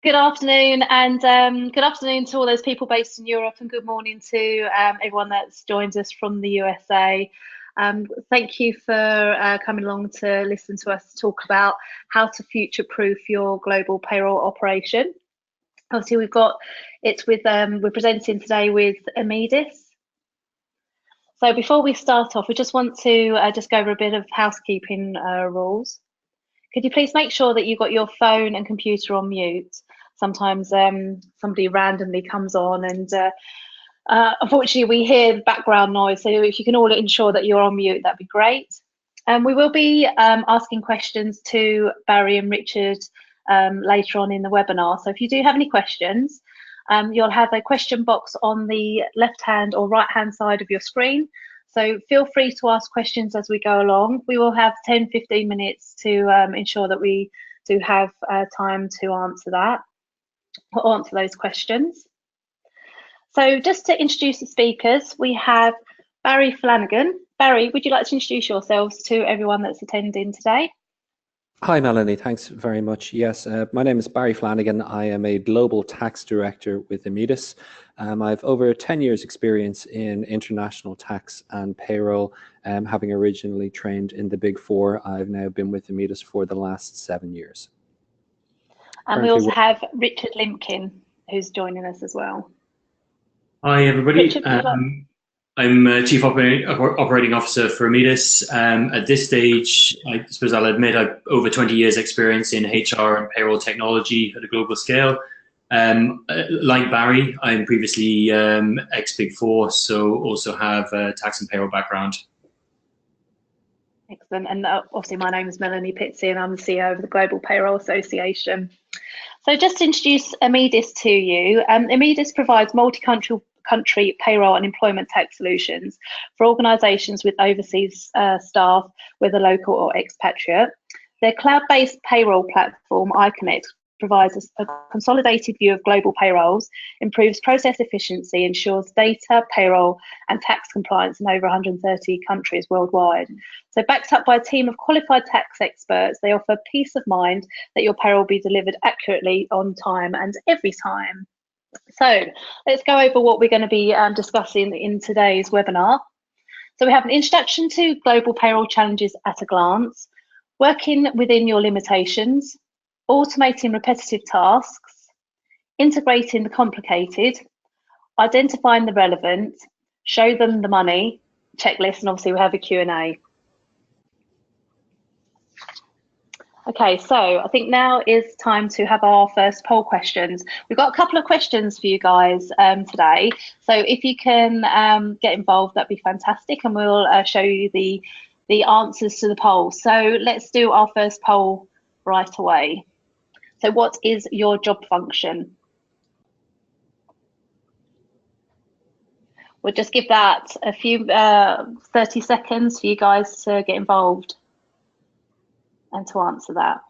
Good afternoon, and good afternoon to all those people based in Europe, and good morning to everyone that's joined us from the USA. Thank you for coming along to listen to us talk about how to future-proof your global payroll operation. Obviously, we're presenting today with Immedis. So before we start off, we just want to just go over a bit of housekeeping rules. Could you please make sure that you've got your phone and computer on mute? Sometimes somebody randomly comes on and unfortunately we hear background noise. So if you can all ensure that you're on mute, that'd be great. We will be asking questions to Barry and Richard later on in the webinar. So if you do have any questions, you'll have a question box on the left-hand or right-hand side of your screen. So feel free to ask questions as we go along. We will have 10-15 minutes to ensure that we do have time to answer those questions. So just to introduce the speakers, we have Barry Flanagan. Barry, would you like to introduce yourselves to everyone that's attending today? Hi, Melanie. Thanks very much. Yes, my name is Barry Flanagan. I am a Global Tax Director with Immedis. I've over 10 years experience in international tax and payroll. Having originally trained in the Big Four, I've now been with Immedis for the last 7 years. And we also have Richard Limpkin, who's joining us as well. Hi, everybody. Richard, I'm Chief Operating Officer for Immedis. At this stage, I suppose I'll admit I've over 20 years experience in HR and payroll technology at a global scale. Like Barry, I'm previously ex-Big Four, so also have a tax and payroll background. Excellent. And obviously my name is Melanie Pitsey and I'm the CEO of the Global Payroll Association. So just to introduce Immedis to you, Immedis provides multi-country payroll and employment tax solutions for organisations with overseas staff, whether local or expatriate. Their cloud-based payroll platform, iConnect, provides a consolidated view of global payrolls, improves process efficiency, ensures data, payroll and tax compliance in over 130 countries worldwide. So backed up by a team of qualified tax experts, they offer peace of mind that your payroll will be delivered accurately, on time and every time. So let's go over what we're going to be discussing in today's webinar. So we have an introduction to global payroll challenges at a glance, working within your limitations, automating repetitive tasks, integrating the complicated, identifying the relevant, show them the money, checklist, and obviously we have a Q&A. Okay, so I think now is time to have our first poll questions. We've got a couple of questions for you guys today. So if you can get involved, that'd be fantastic, and we'll show you the answers to the poll. So let's do our first poll right away. So what is your job function? We'll just give that a few 30 seconds for you guys to get involved and to answer that.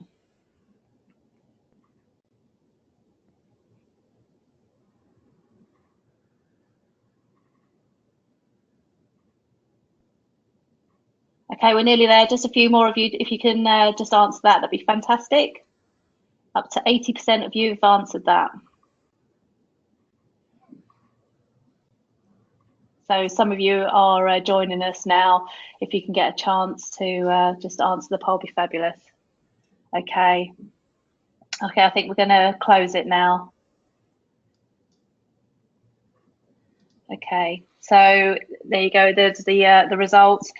Okay, we're nearly there. Just a few more of you. If you can just answer that, that'd be fantastic. Up to 80% of you have answered that. So some of you are joining us now. If you can get a chance to just answer the poll, be fabulous. Okay. Okay, I think we're going to close it now. Okay, so there you go. There's the results.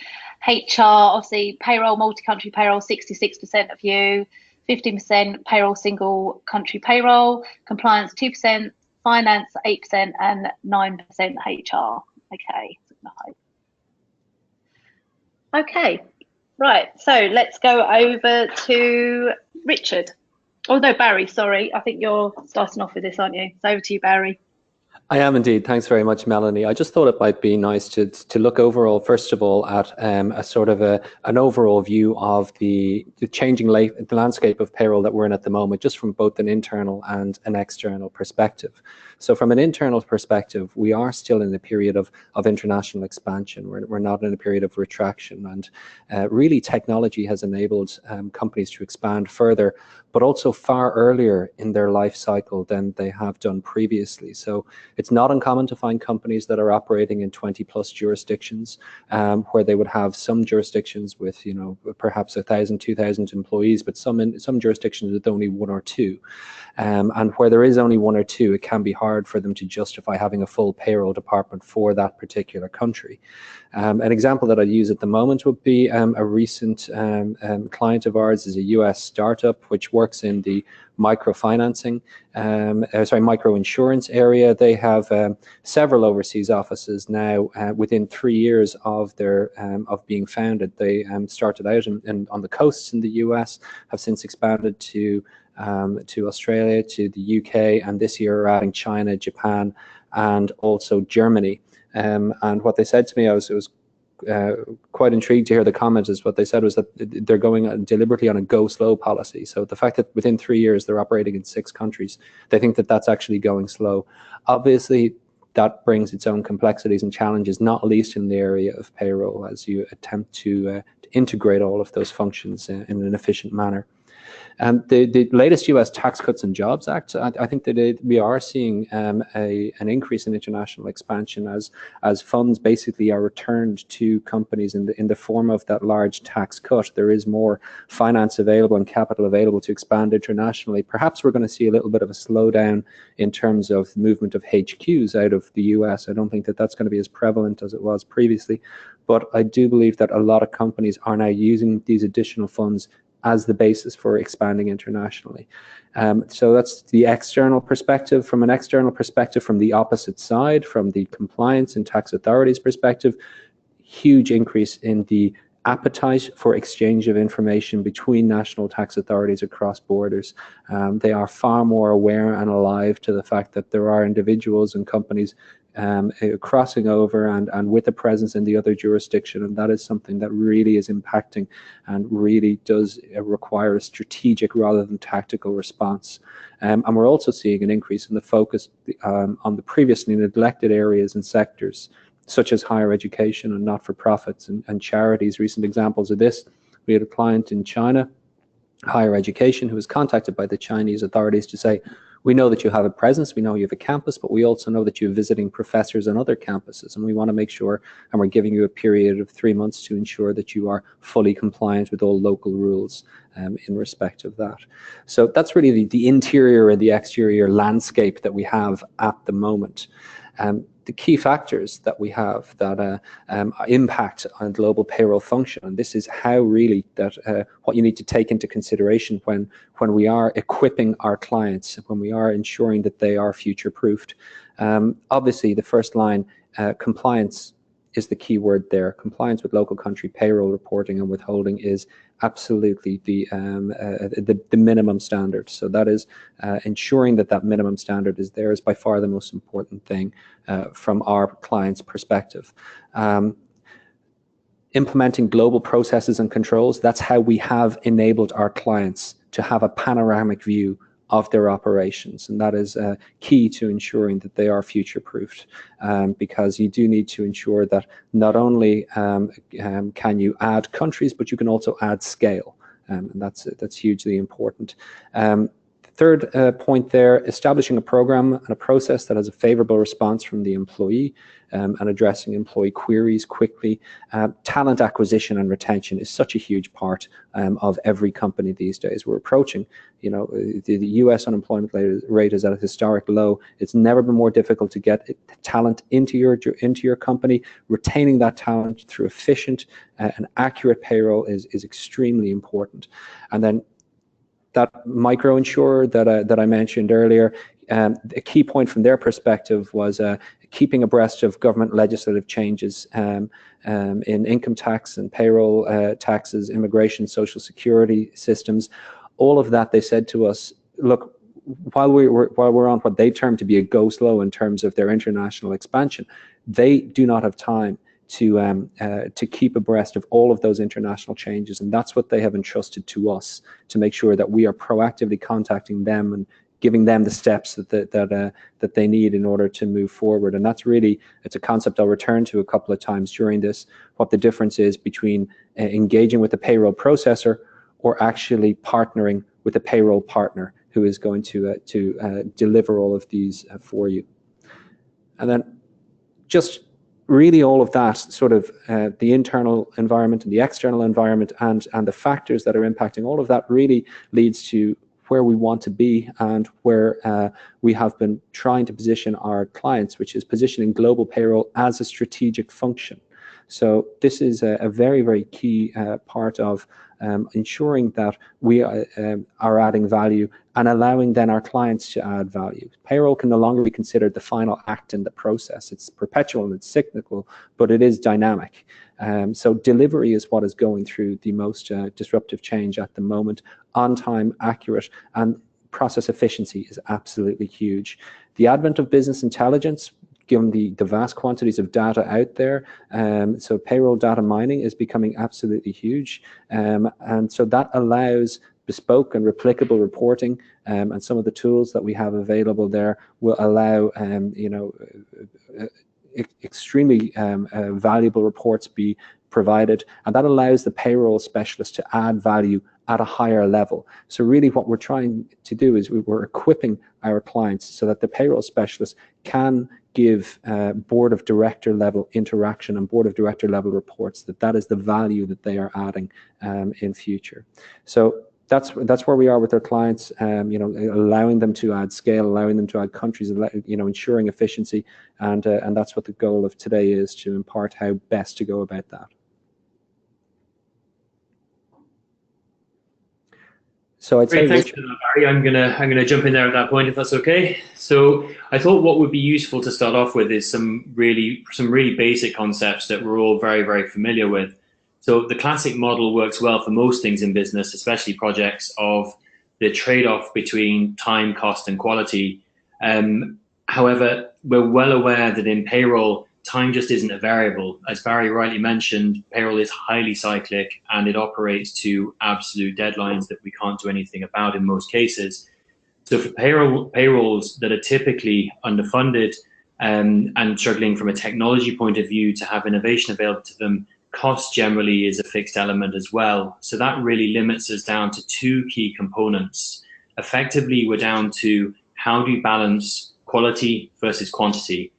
HR, obviously, payroll, multi-country payroll, 66% of you. 15% payroll, single country payroll, compliance 2%, finance 8%, and 9% HR. Okay. Okay, right. So let's go over to Richard. Oh no, Barry. Sorry, I think you're starting off with this, aren't you? It's over to you, Barry. I am indeed. Thanks very much, Melanie. I just thought it might be nice to look overall, first of all, at a sort of an overall view of the changing the landscape of payroll that we're in at the moment, just from both an internal and an external perspective. So from an internal perspective, we are still in a period of international expansion. We're not in a period of retraction, and really technology has enabled companies to expand further, but also far earlier in their life cycle than they have done previously. So it's not uncommon to find companies that are operating in 20 plus jurisdictions, where they would have some jurisdictions with, perhaps 1,000, 2,000 employees, but some jurisdictions with only one or two. And where there is only one or two, it can be hard for them to justify having a full payroll department for that particular country. An example that I use at the moment would be a recent client of ours is a US startup which works in the microinsurance area. They have several overseas offices now. Within 3 years of their of being founded, they started out on the coasts in the US, have since expanded to Australia, to the UK, and this year are adding China, Japan, and also Germany. And what they said to me, I was quite intrigued to hear the comment, is what they said was that they're going deliberately on a go slow policy. So the fact that within 3 years they're operating in 6 countries, they think that that's actually going slow. Obviously, that brings its own complexities and challenges, not least in the area of payroll, as you attempt to integrate all of those functions in an efficient manner. The latest US Tax Cuts and Jobs Act, I think that we are seeing an increase in international expansion as funds basically are returned to companies in the form of that large tax cut. There is more finance available and capital available to expand internationally. Perhaps we're going to see a little bit of a slowdown in terms of movement of HQs out of the US. I don't think that that's going to be as prevalent as it was previously, but I do believe that a lot of companies are now using these additional funds as the basis for expanding internationally. So that's the external perspective. From an external perspective, from the opposite side, from the compliance and tax authorities perspective, huge increase in the appetite for exchange of information between national tax authorities across borders. They are far more aware and alive to the fact that there are individuals and companies crossing over and with a presence in the other jurisdiction, and that is something that really is impacting and really does require a strategic rather than tactical response. And we're also seeing an increase in the focus on the previously neglected areas and sectors, such as higher education and not-for-profits and charities. Recent examples of this: we had a client in China, higher education, who was contacted by the Chinese authorities to say, we know that you have a presence, we know you have a campus, but we also know that you're visiting professors on other campuses, and we want to make sure, and we're giving you a period of 3 months to ensure that you are fully compliant with all local rules in respect of that. So that's really the interior and the exterior landscape that we have at the moment. The key factors that we have that impact on global payroll function, and this is how really that what you need to take into consideration when we are equipping our clients, when we are ensuring that they are future-proofed. Obviously, the first line, compliance, is the key word there. Compliance with local country payroll reporting and withholding is absolutely the minimum standard. So that is ensuring that minimum standard is there is by far the most important thing from our client's perspective. Implementing global processes and controls, that's how we have enabled our clients to have a panoramic view of their operations, and that is key to ensuring that they are future-proofed, because you do need to ensure that not only can you add countries, but you can also add scale, and that's hugely important. Third point there, establishing a program and a process that has a favorable response from the employee and addressing employee queries quickly. Talent acquisition and retention is such a huge part of every company these days. We're approaching, the US unemployment rate is at a historic low. It's never been more difficult to get talent into your company. Retaining that talent through efficient and accurate payroll is extremely important. And then that micro insurer that I mentioned earlier, a key point from their perspective was keeping abreast of government legislative changes in income tax and payroll taxes, immigration, social security systems. All of that, they said to us, look, while we're on what they term to be a go slow in terms of their international expansion, they do not have time to keep abreast of all of those international changes, and that's what they have entrusted to us, to make sure that we are proactively contacting them and giving them the steps that they need in order to move forward. And that's really, it's a concept I'll return to a couple of times during this, what the difference is between engaging with the payroll processor or actually partnering with a payroll partner who is going to deliver all of these for you. And then just really all of that sort of the internal environment and the external environment and the factors that are impacting all of that really leads to where we want to be and where we have been trying to position our clients, which is positioning global payroll as a strategic function. So this is a very, very key part of ensuring that we are adding value and allowing then our clients to add value. Payroll can no longer be considered the final act in the process. It's perpetual and it's cyclical, but it is dynamic. So delivery is what is going through the most disruptive change at the moment. On time, accurate, and process efficiency is absolutely huge. The advent of business intelligence, given the vast quantities of data out there, so payroll data mining is becoming absolutely huge, and so that allows bespoke and replicable reporting, and some of the tools that we have available there will allow extremely valuable reports be provided, and that allows the payroll specialist to add value at a higher level. So really what we're trying to do is we're equipping our clients so that the payroll specialist can give board of director level interaction and board of director level reports, that is the value that they are adding in future. So that's where we are with our clients, allowing them to add scale, allowing them to add countries, ensuring efficiency, and that's what the goal of today is, to impart how best to go about that. So I'd say, thanks for that, Barry. I'm gonna jump in there at that point, if that's okay. So I thought what would be useful to start off with is some really basic concepts that we're all very, very familiar with. So the classic model works well for most things in business, especially projects, of the trade-off between time, cost, and quality. However, we're well aware that in payroll, time just isn't a variable. As Barry rightly mentioned, payroll is highly cyclic and it operates to absolute deadlines that we can't do anything about in most cases. So for payrolls that are typically underfunded and struggling from a technology point of view to have innovation available to them, cost generally is a fixed element as well. So that really limits us down to two key components. Effectively, we're down to how do you balance quality versus quantity.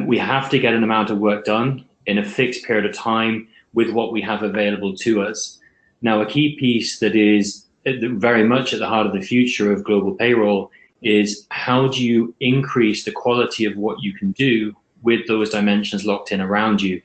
We have to get an amount of work done in a fixed period of time with what we have available to us. Now, a key piece that is very much at the heart of the future of global payroll is how do you increase the quality of what you can do with those dimensions locked in around you.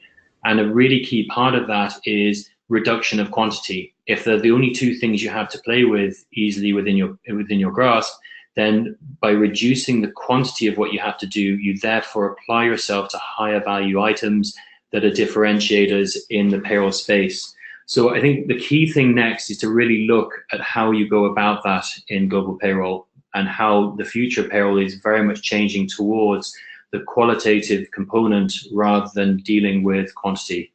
And a really key part of that is reduction of quantity. If they're the only two things you have to play with easily within your grasp, then by reducing the quantity of what you have to do, you therefore apply yourself to higher value items that are differentiators in the payroll space. So I think the key thing next is to really look at how you go about that in global payroll, and how the future payroll is very much changing towards the qualitative component rather than dealing with quantity.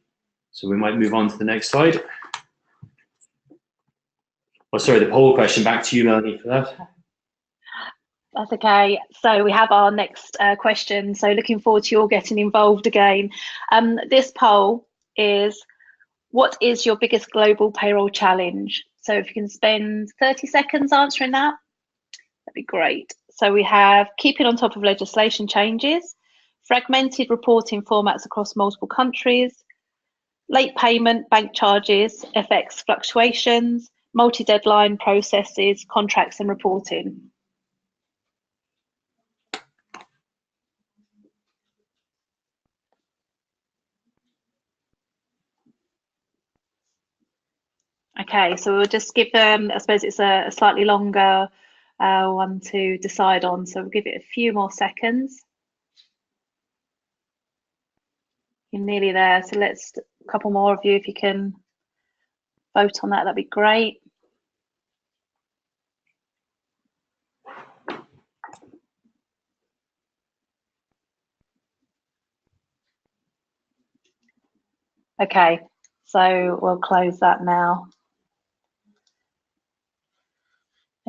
So we might move on to the next slide. Oh, sorry, the poll question, back to you, Melanie, for that. That's okay. So we have our next question. So looking forward to you all getting involved again. This poll is, what is your biggest global payroll challenge? So if you can spend 30 seconds answering that, that'd be great. So we have keeping on top of legislation changes, fragmented reporting formats across multiple countries, late payment, bank charges, FX fluctuations, multi-deadline processes, contracts and reporting. Okay, so we'll just give them, I suppose it's a slightly longer one to decide on, so we'll give it a few more seconds. You're nearly there, so let's, a couple more of you, if you can vote on that, that'd be great. Okay, so we'll close that now.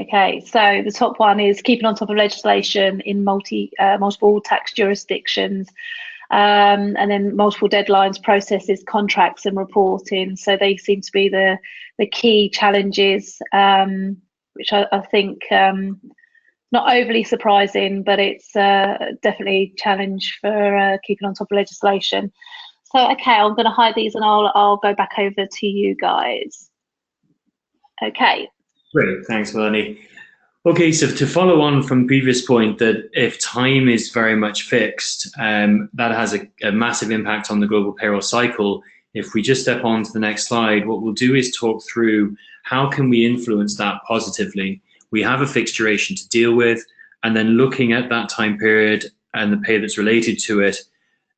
Okay, so the top one is keeping on top of legislation in multiple tax jurisdictions, and then multiple deadlines, processes, contracts, and reporting. So they seem to be the key challenges, which I think not overly surprising, but it's definitely a challenge for keeping on top of legislation. So okay, I'm going to hide these and I'll go back over to you guys. Okay. Great, thanks, Melanie. Okay, so to follow on from previous point that if time is very much fixed, that has a massive impact on the global payroll cycle. If we just step on to the next slide, what we'll do is talk through how can we influence that positively. We have a fixed duration to deal with, and then looking at that time period and the pay that's related to it,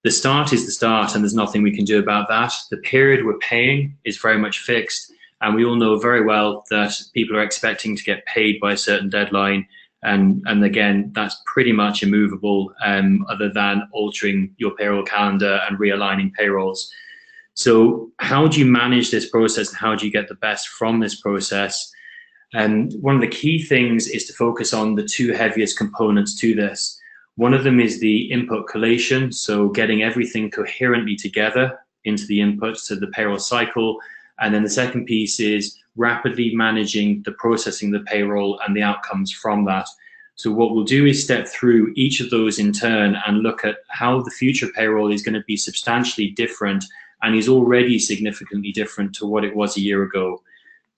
the start is the start and there's nothing we can do about that. The period we're paying is very much fixed. And we all know very well that people are expecting to get paid by a certain deadline. And again, that's pretty much immovable, other than altering your payroll calendar and realigning payrolls. So how do you manage this process and how do you get the best from this process? And one of the key things is to focus on the two heaviest components to this. One of them is the input collation, so getting everything coherently together into the inputs to the payroll cycle. And then the second piece is rapidly managing the processing of the payroll and the outcomes from that. So what we'll do is step through each of those in turn and look at how the future payroll is going to be substantially different and is already significantly different to what it was a year ago.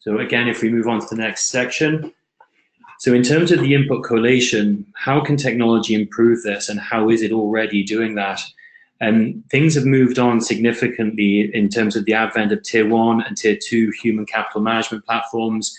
So again, if we move on to the next section. So in terms of the input collation, how can technology improve this and how is it already doing that? Things have moved on significantly in terms of the advent of Tier 1 and Tier 2 human capital management platforms.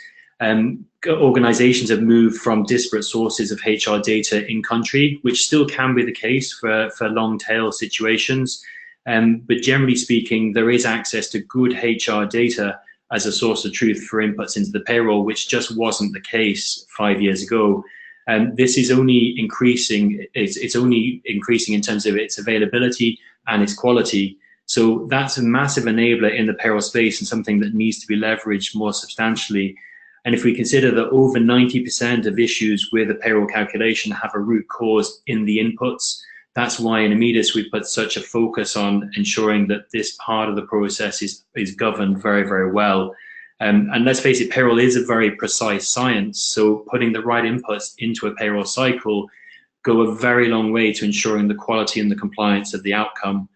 Organizations have moved from disparate sources of HR data in country, which still can be the case for long tail situations. But generally speaking, there is access to good HR data as a source of truth for inputs into the payroll, which just wasn't the case 5 years ago. And this is only increasing, it's only increasing in terms of its availability and its quality. So that's a massive enabler in the payroll space and something that needs to be leveraged more substantially. And if we consider that over 90% of issues with a payroll calculation have a root cause in the inputs, that's why in Immedis we put such a focus on ensuring that this part of the process is governed very, very well. And let's face it, payroll is a very precise science. So putting the right inputs into a payroll cycle go a very long way to ensuring the quality and the compliance of the outcome.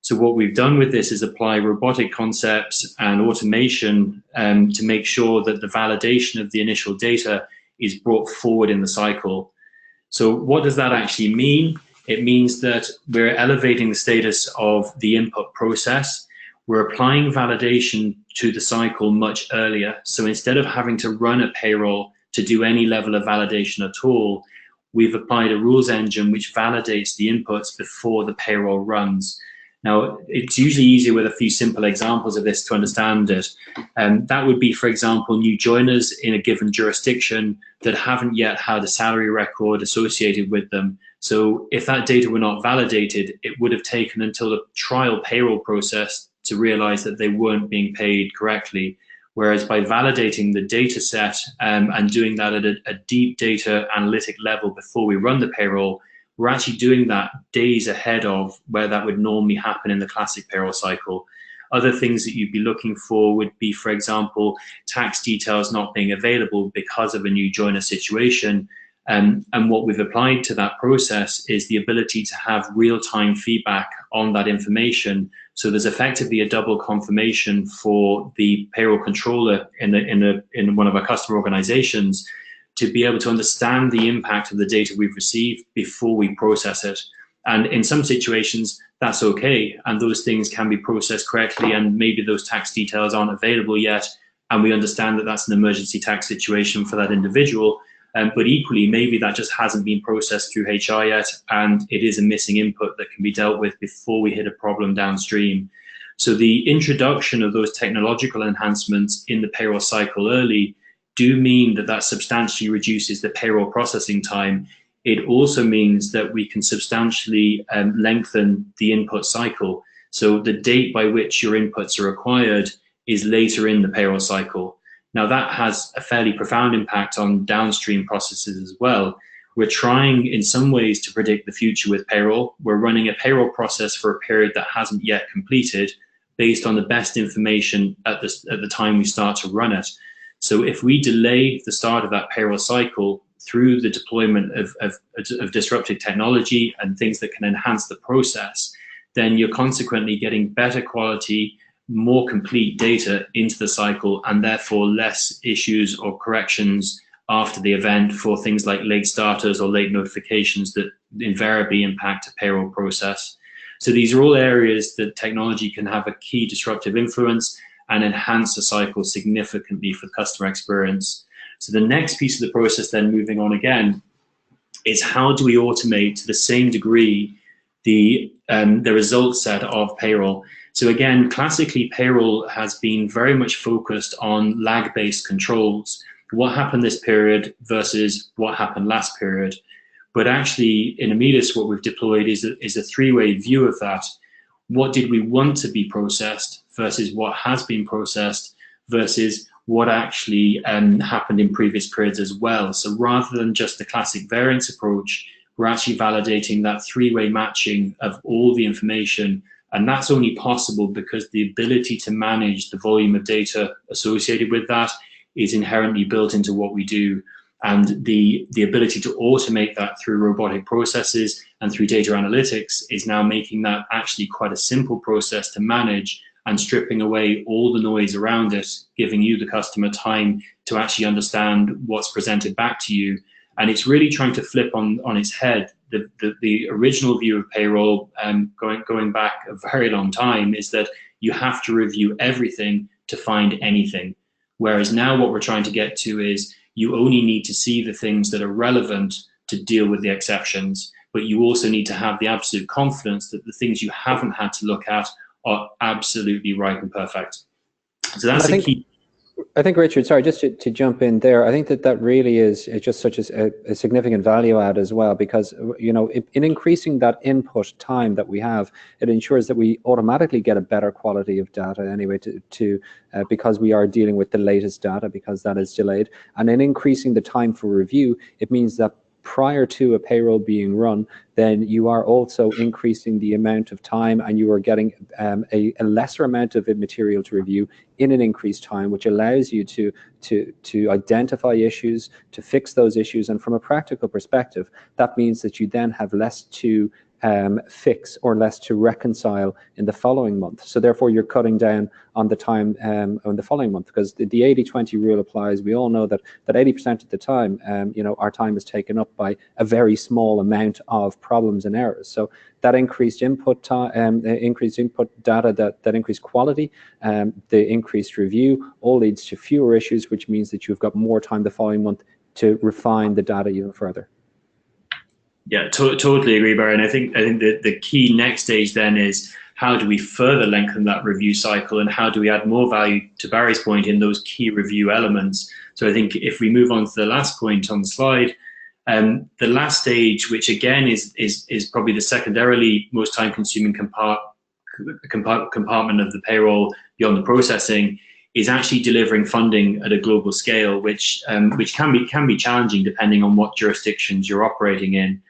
So what we've done with this is apply robotic concepts and automation to make sure that the validation of the initial data is brought forward in the cycle. So what does that actually mean? It means that we're elevating the status of the input process. We're applying validation to the cycle much earlier. So instead of having to run a payroll to do any level of validation at all, we've applied a rules engine which validates the inputs before the payroll runs. Now, it's usually easier with a few simple examples of this to understand it. That would be, for example, new joiners in a given jurisdiction that haven't yet had a salary record associated with them. So if that data were not validated, it would have taken until the trial payroll process to realize that they weren't being paid correctly. Whereas by validating the data set and doing that at a deep data analytic level before we run the payroll, we're actually doing that days ahead of where that would normally happen in the classic payroll cycle. Other things that you'd be looking for would be, for example, tax details not being available because of a new joiner situation. And what we've applied to that process is the ability to have real-time feedback on that information. So there's effectively a double confirmation for the payroll controller in one of our customer organizations to be able to understand the impact of the data we've received before we process it. And in some situations, that's okay. And those things can be processed correctly. And maybe those tax details aren't available yet. And we understand that that's an emergency tax situation for that individual. But equally, maybe that just hasn't been processed through HR yet, and it is a missing input that can be dealt with before we hit a problem downstream. So the introduction of those technological enhancements in the payroll cycle early do mean that that substantially reduces the payroll processing time. It also means that we can substantially lengthen the input cycle. So the date by which your inputs are required is later in the payroll cycle. Now that has a fairly profound impact on downstream processes as well. We're trying in some ways to predict the future with payroll. We're running a payroll process for a period that hasn't yet completed based on the best information at the time we start to run it. So if we delay the start of that payroll cycle through the deployment of disruptive technology and things that can enhance the process, then you're consequently getting better quality, more complete data into the cycle, and therefore less issues or corrections after the event for things like late starters or late notifications that invariably impact a payroll process. So these are all areas that technology can have a key disruptive influence and enhance the cycle significantly for the customer experience. So the next piece of the process then, moving on again, is how do we automate to the same degree the result set of payroll. So again, classically, payroll has been very much focused on lag-based controls. What happened this period versus what happened last period. But actually, in Immedis, what we've deployed is a three-way view of that. What did we want to be processed versus what has been processed versus what actually happened in previous periods as well. So rather than just the classic variance approach, we're actually validating that three-way matching of all the information. And that's only possible because the ability to manage the volume of data associated with that is inherently built into what we do. And the ability to automate that through robotic processes and through data analytics is now making that actually quite a simple process to manage and stripping away all the noise around it, giving you, the customer, time to actually understand what's presented back to you. And it's really trying to flip on its head. The original view of payroll, going back a very long time, is that you have to review everything to find anything. Whereas now what we're trying to get to is you only need to see the things that are relevant to deal with the exceptions, but you also need to have the absolute confidence that the things you haven't had to look at are absolutely right and perfect. So that's the key. I think, Richard, sorry, just to jump in there, I think that really is just such a significant value add as well, because, you know, in increasing that input time that we have, it ensures that we automatically get a better quality of data anyway, because we are dealing with the latest data, because that is delayed. And in increasing the time for review, it means that prior to a payroll being run, then you are also increasing the amount of time, and you are getting a lesser amount of material to review in an increased time, which allows you to identify issues, to fix those issues. And from a practical perspective, that means that you then have less to fix or less to reconcile in the following month. So therefore you're cutting down on the time on the following month, because the 80-20 rule applies. We all know that 80% of the time, you know, our time is taken up by a very small amount of problems and errors. So that increased input time, increased input data, that increased quality, the increased review, all leads to fewer issues, which means that you've got more time the following month to refine the data even further. Yeah, totally agree, Barry. And I think the key next stage then is how do we further lengthen that review cycle, and how do we add more value, to Barry's point, in those key review elements. So I think if we move on to the last point on the slide, the last stage, which again is probably the secondarily most time-consuming compartment of the payroll beyond the processing, is actually delivering funding at a global scale, which can be challenging depending on what jurisdictions you're operating in.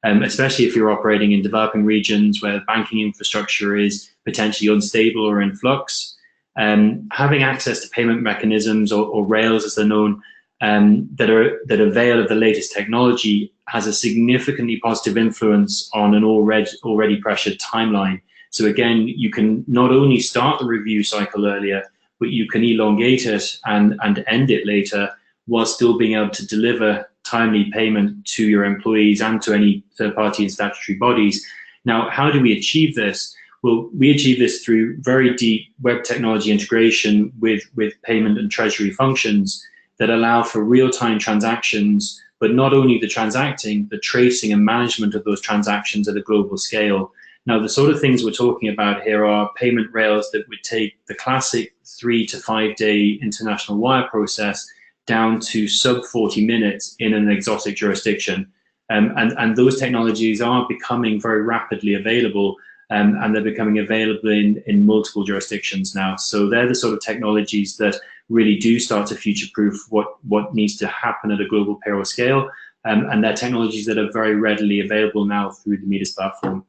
Especially if you're operating in developing regions where banking infrastructure is potentially unstable or in flux. Having access to payment mechanisms, or rails as they're known, that avail of the latest technology has a significantly positive influence on an already pressured timeline. So again, you can not only start the review cycle earlier, but you can elongate it and end it later, while still being able to deliver timely payment to your employees and to any third-party and statutory bodies. Now, how do we achieve this? Well, we achieve this through very deep web technology integration with payment and treasury functions that allow for real-time transactions, but not only the transacting, the tracing and management of those transactions at a global scale. Now, the sort of things we're talking about here are payment rails that would take the classic 3 to 5 day international wire process down to sub 40 minutes in an exotic jurisdiction. And those technologies are becoming very rapidly available and they're becoming available in multiple jurisdictions now. So they're the sort of technologies that really do start to future-proof what needs to happen at a global payroll scale, and they're technologies that are very readily available now through the Immedis platform.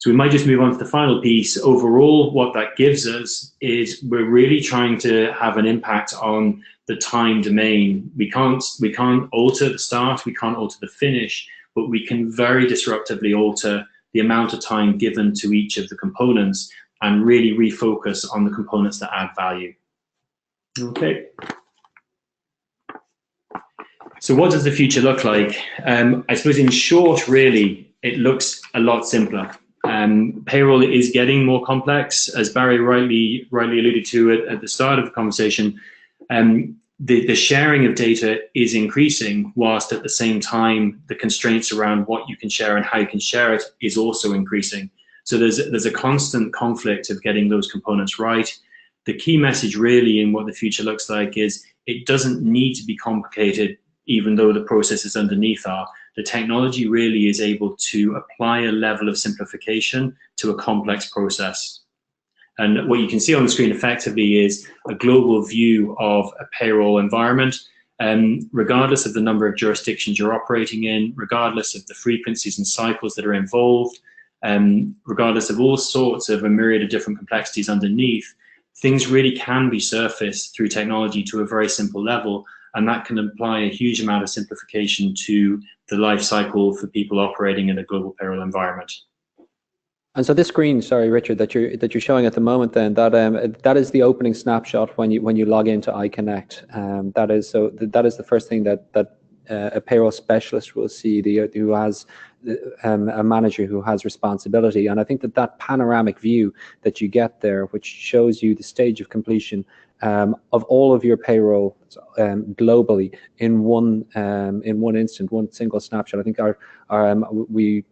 So we might just move on to the final piece. Overall, what that gives us is we're really trying to have an impact on the time domain. We can't alter the start, we can't alter the finish, but we can very disruptively alter the amount of time given to each of the components and really refocus on the components that add value. Okay. So what does the future look like? I suppose in short, really, it looks a lot simpler. Payroll is getting more complex, as Barry rightly alluded to at the start of the conversation. The sharing of data is increasing, whilst at the same time the constraints around what you can share and how you can share it is also increasing. So there's a constant conflict of getting those components right. The key message really in what the future looks like is it doesn't need to be complicated, even though the processes underneath are. The technology really is able to apply a level of simplification to a complex process. And what you can see on the screen effectively is a global view of a payroll environment, regardless of the number of jurisdictions you're operating in, regardless of the frequencies and cycles that are involved, regardless of all sorts of a myriad of different complexities underneath, things really can be surfaced through technology to a very simple level, and that can apply a huge amount of simplification to the life cycle for people operating in a global payroll environment. And so this screen, sorry, Richard, that you're showing at the moment, then that is the opening snapshot when you log into iConnect. That is the first thing that a payroll specialist will see, who has a manager who has responsibility. And I think that panoramic view that you get there, which shows you the stage of completion of all of your payroll globally in one instant, one single snapshot. I think we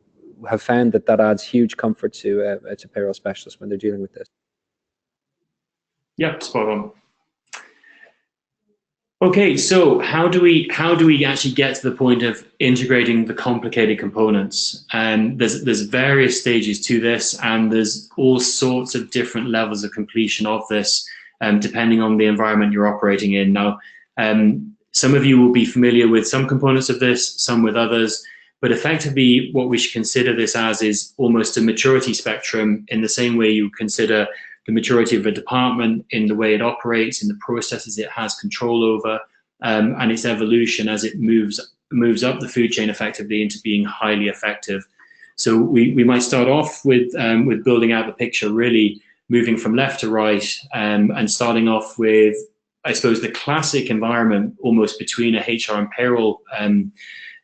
have found that adds huge comfort to payroll specialists when they're dealing with this. Yeah, spot on. Okay, so how do we actually get to the point of integrating the complicated components? And there's various stages to this, and there's all sorts of different levels of completion of this, depending on the environment you're operating in. Now, some of you will be familiar with some components of this, some with others, but effectively what we should consider this as is almost a maturity spectrum, in the same way you consider the maturity of a department in the way it operates, in the processes it has control over, and its evolution as it moves up the food chain effectively into being highly effective. So we might start off with building out the picture, really moving from left to right, and starting off with, I suppose, the classic environment almost between a HR and payroll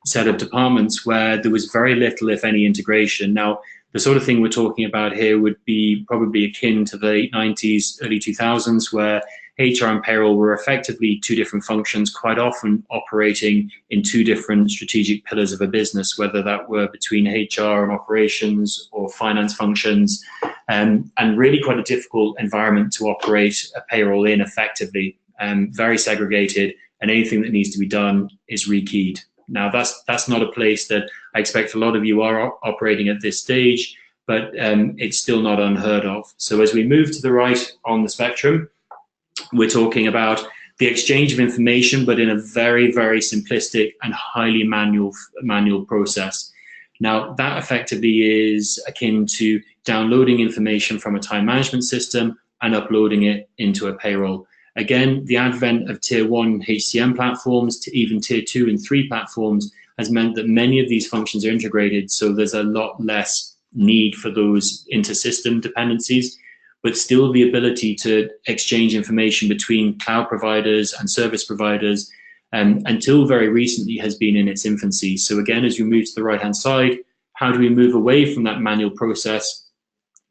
set of departments where there was very little, if any, integration. Now, the sort of thing we're talking about here would be probably akin to the late 90s, early 2000s, where HR and payroll were effectively two different functions, quite often operating in two different strategic pillars of a business, whether that were between HR and operations or finance functions, and really quite a difficult environment to operate a payroll in effectively, very segregated, and anything that needs to be done is rekeyed. Now, that's not a place that I expect a lot of you are operating at this stage, but it's still not unheard of. So as we move to the right on the spectrum, we're talking about the exchange of information, but in a very, very simplistic and highly manual process. Now, that effectively is akin to downloading information from a time management system and uploading it into a payroll. Again, the advent of tier 1 HCM platforms to even tier 2 and 3 platforms has meant that many of these functions are integrated, so there's a lot less need for those inter-system dependencies, but still the ability to exchange information between cloud providers and service providers until very recently has been in its infancy. So again, as we move to the right-hand side, how do we move away from that manual process?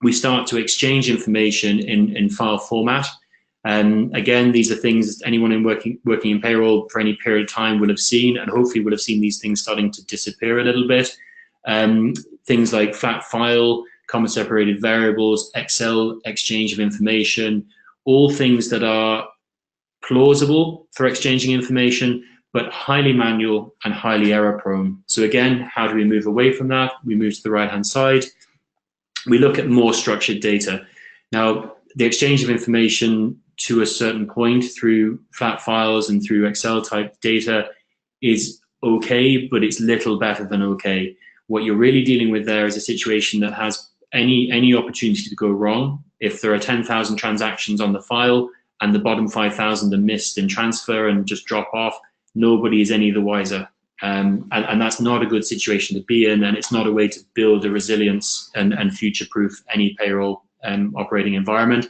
We start to exchange information in file format. Again, these are things anyone working in payroll for any period of time will have seen, and hopefully will have seen these things starting to disappear a little bit. Things like flat file, comma separated variables, Excel exchange of information, all things that are plausible for exchanging information, but highly manual and highly error prone. So again, how do we move away from that? We move to the right-hand side. we look at more structured data. Now, the exchange of information to a certain point through flat files and through Excel type data is okay, but it's little better than okay. What you're really dealing with there is a situation that has any opportunity to go wrong. If there are 10,000 transactions on the file and the bottom 5,000 are missed in transfer and just drop off, nobody is any the wiser. And that's not a good situation to be in, and it's not a way to build a resilience and future-proof any payroll operating environment.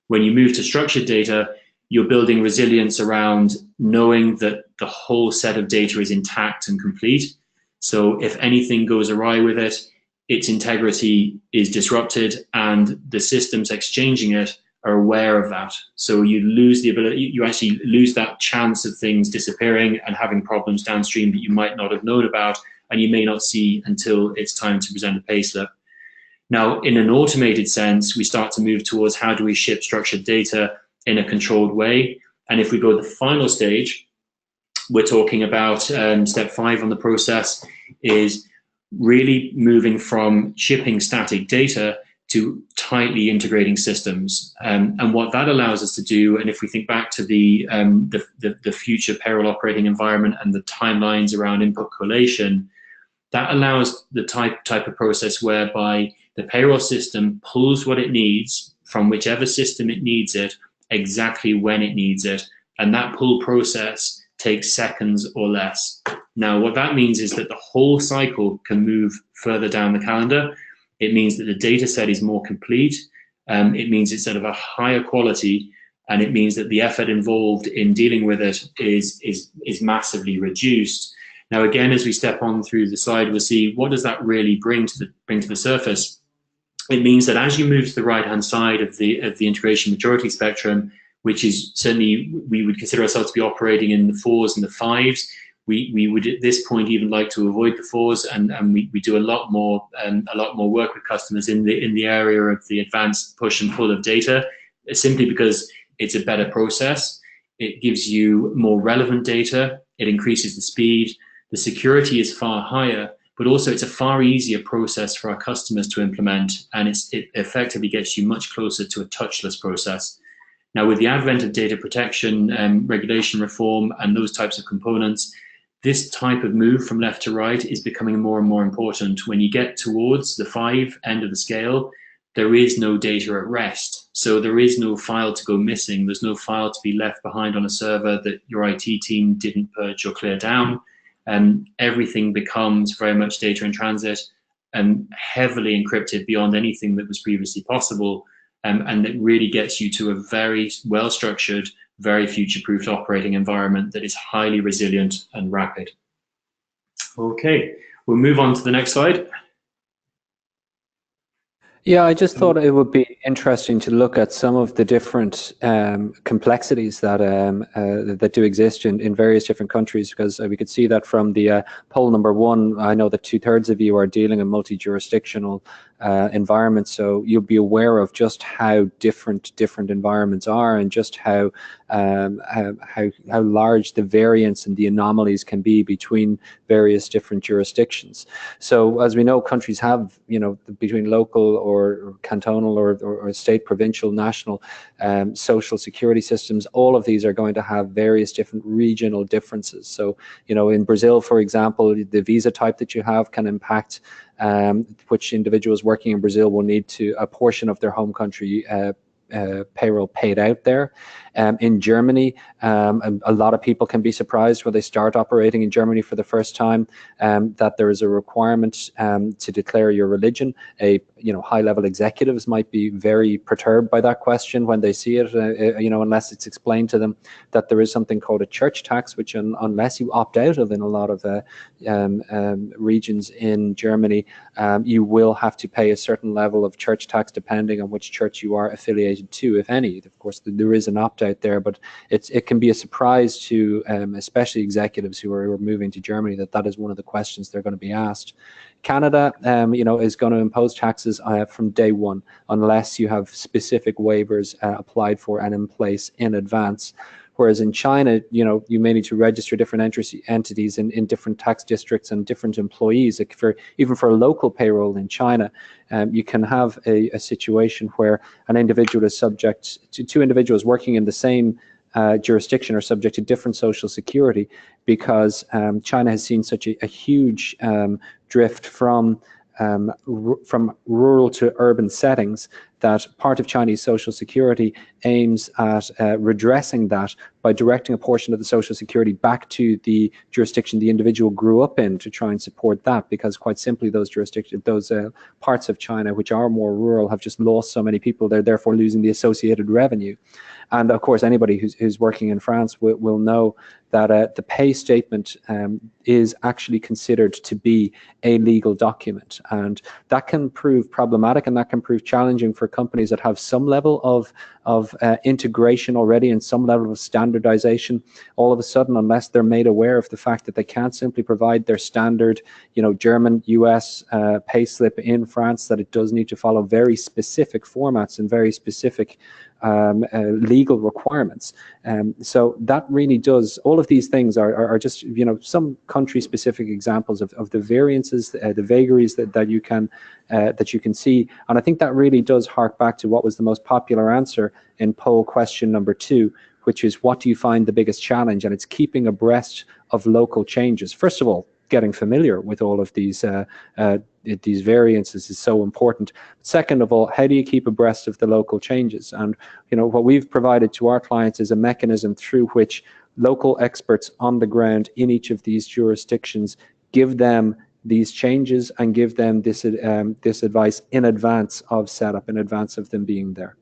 When you move to structured data, you're building resilience around knowing that the whole set of data is intact and complete. So if anything goes awry with it, its integrity is disrupted, and the systems exchanging it are aware of that. So you lose the ability, you actually lose that chance of things disappearing and having problems downstream that you might not have known about, and you may not see until it's time to present a payslip. Now, in an automated sense, we start to move towards how do we ship structured data in a controlled way. And if we go to the final stage, we're talking about step 5 on the process is really moving from shipping static data to tightly integrating systems. And what that allows us to do, and if we think back to the future payroll operating environment and the timelines around input collation, that allows the type of process whereby the payroll system pulls what it needs from whichever system it needs it, exactly when it needs it. And that pull process takes seconds or less. Now, what that means is that the whole cycle can move further down the calendar. It means that the data set is more complete. It means it's of a higher quality, and it means that the effort involved in dealing with it is massively reduced. Now, again, as we step on through the slide, we'll see what does that really bring to the surface. It means that as you move to the right-hand side of the integration maturity spectrum, which is certainly, we would consider ourselves to be operating in the 4s and the 5s. We would at this point even like to avoid the 4s, and we do a lot more work with customers in the area of the advanced push and pull of data, simply because it's a better process. It gives you more relevant data. It increases the speed. The security is far higher, but also it's a far easier process for our customers to implement, and it effectively gets you much closer to a touchless process. Now, with the advent of data protection, regulation reform, and those types of components, this type of move from left to right is becoming more and more important. When you get towards the 5 end of the scale, there is no data at rest. So there is no file to go missing. There's no file to be left behind on a server that your IT team didn't purge or clear down. Everything becomes very much data in transit and heavily encrypted beyond anything that was previously possible. And it really gets you to a very well-structured, very future-proofed operating environment that is highly resilient and rapid. Okay, we'll move on to the next slide. Yeah, I just thought it would be interesting to look at some of the different complexities that that do exist in various different countries, because we could see that from the poll number 1. I know that 2/3 of you are dealing in multi-jurisdictional environments, so you'll be aware of just how different environments are, and just how large the variance and the anomalies can be between various different jurisdictions. So, as we know, countries have, between local or cantonal or state, provincial, national social security systems. All of these are going to have various different regional differences. So, in Brazil, for example, the visa type that you have can impact which individuals working in Brazil will need to a portion of their home country payroll paid out there. In Germany, a lot of people can be surprised when they start operating in Germany for the first time that there is a requirement to declare your religion. High-level executives might be very perturbed by that question when they see it, unless it's explained to them that there is something called a church tax, which unless you opt out of in a lot of regions in Germany, you will have to pay a certain level of church tax depending on which church you are affiliated to, if any. Of course, there is an opt-out there, but it can be a surprise to especially executives who are moving to Germany that is one of the questions they're going to be asked. Canada, is going to impose taxes from day one unless you have specific waivers applied for and in place in advance. whereas in China, you may need to register different entities in different tax districts and different employees. Like even for a local payroll in China, you can have a situation where an individual is subject to two individuals working in the same jurisdiction are subject to different social security, because China has seen such a huge drift from rural to urban settings, that part of Chinese social security aims at redressing that by directing a portion of the social security back to the jurisdiction the individual grew up in, to try and support that, because quite simply those parts of China which are more rural have just lost so many people. They're therefore losing the associated revenue. And of course, anybody who's working in France will know that the pay statement is actually considered to be a legal document, and that can prove problematic, and that can prove challenging for companies that have some level of integration already and some level of standardization. All of a sudden, unless they're made aware of the fact that they can't simply provide their standard, German, US pay slip in France, that it does need to follow very specific formats and very specific legal requirements. So that really does, all of these things are just some country specific examples of the variances, the vagaries that you can see. And I think that really does hark back to what was the most popular answer in poll question number 2, which is, what do you find the biggest challenge? And it's keeping abreast of local changes. First of all, getting familiar with all of these variances is so important. Second of all, how do you keep abreast of the local changes? And what we've provided to our clients is a mechanism through which local experts on the ground in each of these jurisdictions give them these changes and give them this advice in advance of setup, in advance of them being there.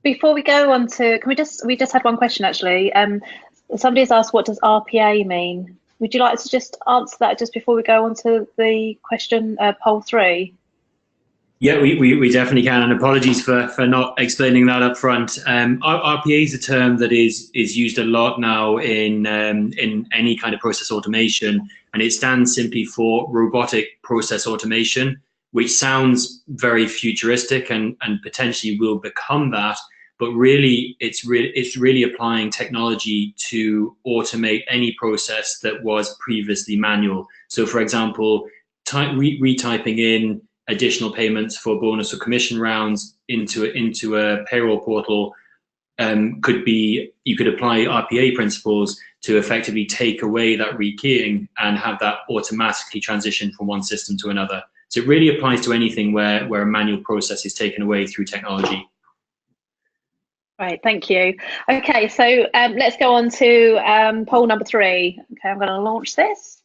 Before we go on to, we just had one question actually. Somebody's asked, what does RPA mean? Would you like to just answer that just before we go on to the question, poll 3? Yeah, we definitely can, and apologies for not explaining that up front. RPA is a term that is used a lot now in any kind of process automation, and it stands simply for robotic process automation, which sounds very futuristic and potentially will become that, but really it's really applying technology to automate any process that was previously manual. So, for example, retyping in additional payments for bonus or commission rounds into a payroll portal could be, you could apply RPA principles to effectively take away that rekeying and have that automatically transition from one system to another. So it really applies to anything where a manual process is taken away through technology. Right, thank you. Okay, so let's go on to poll number 3. Okay, I'm going to launch this.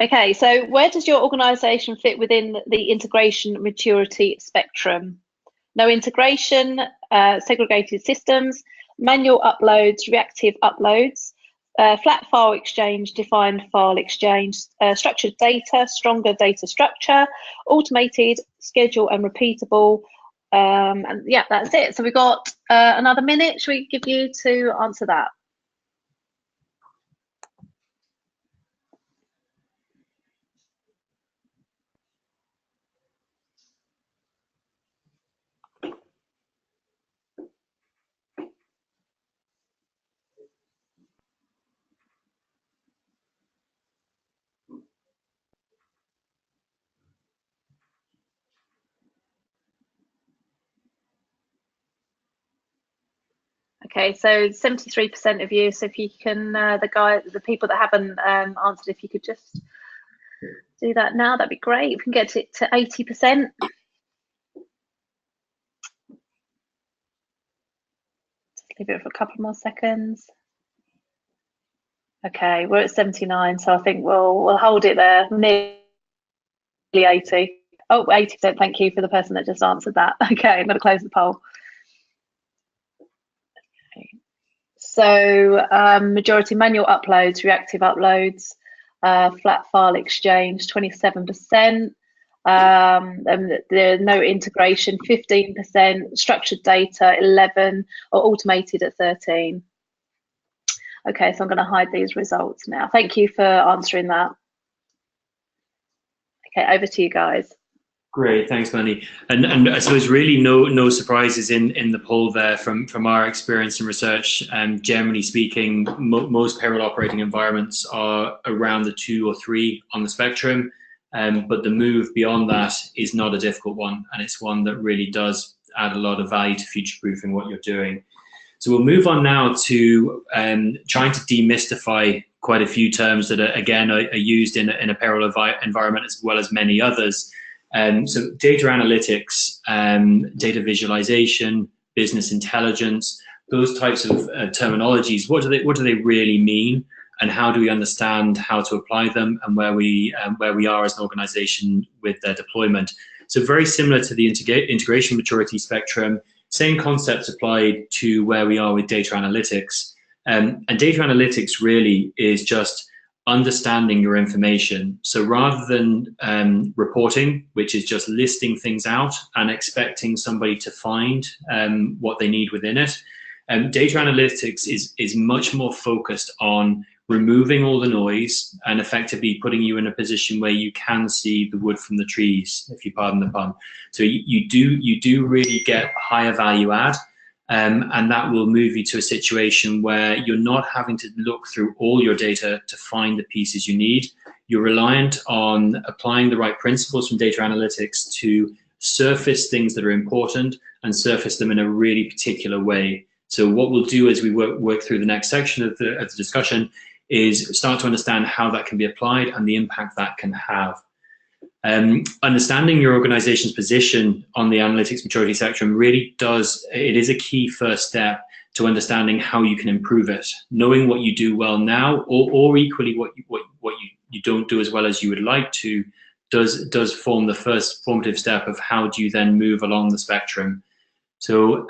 Okay, so where does your organisation fit within the integration maturity spectrum? No integration, segregated systems, manual uploads, reactive uploads, flat file exchange, defined file exchange, structured data, stronger data structure, automated, schedule and repeatable. And yeah, that's it. So we've got another minute. Should we give you to answer that? Okay, so 73% of you. So if you can, the people that haven't answered, if you could just do that now, that'd be great. If we can get it to 80%. Just leave it for a couple more seconds. Okay, we're at 79, so I think we'll hold it there. Nearly 80. Oh, 80%. Thank you for the person that just answered that. Okay, I'm going to close the poll. So majority manual uploads, reactive uploads, flat file exchange, 27%. There no integration, 15%. Structured data, 11, or automated at 13. Okay, so I'm going to hide these results now. Thank you for answering that. Okay, over to you guys. Great, thanks, Melanie. And I suppose really no surprises in the poll there from our experience and research. Generally speaking, most payroll operating environments are around the 2 or 3 on the spectrum, but the move beyond that is not a difficult one, and it's one that really does add a lot of value to future-proofing what you're doing. So we'll move on now to trying to demystify quite a few terms that are used in a payroll environment as well as many others. So data analytics, data visualization, business intelligence, those types of terminologies, what do they really mean, and how do we understand how to apply them, and where we are as an organization with their deployment? So very similar to the integration maturity spectrum, same concepts applied to where we are with data analytics. And data analytics really is just understanding your information. So rather than reporting, which is just listing things out and expecting somebody to find what they need within it, data analytics is much more focused on removing all the noise and effectively putting you in a position where you can see the wood from the trees, if you pardon the pun. So you do really get higher value add. And that will move you to a situation where you're not having to look through all your data to find the pieces you need. You're reliant on applying the right principles from data analytics to surface things that are important and surface them in a really particular way. So what we'll do as we work through the next section of the discussion is start to understand how that can be applied and the impact that can have. Understanding your organization's position on the analytics maturity spectrum really is a key first step to understanding how you can improve it. Knowing what you do well now, or equally what you don't do as well as you would like to, does form the first formative step of how do you then move along the spectrum. So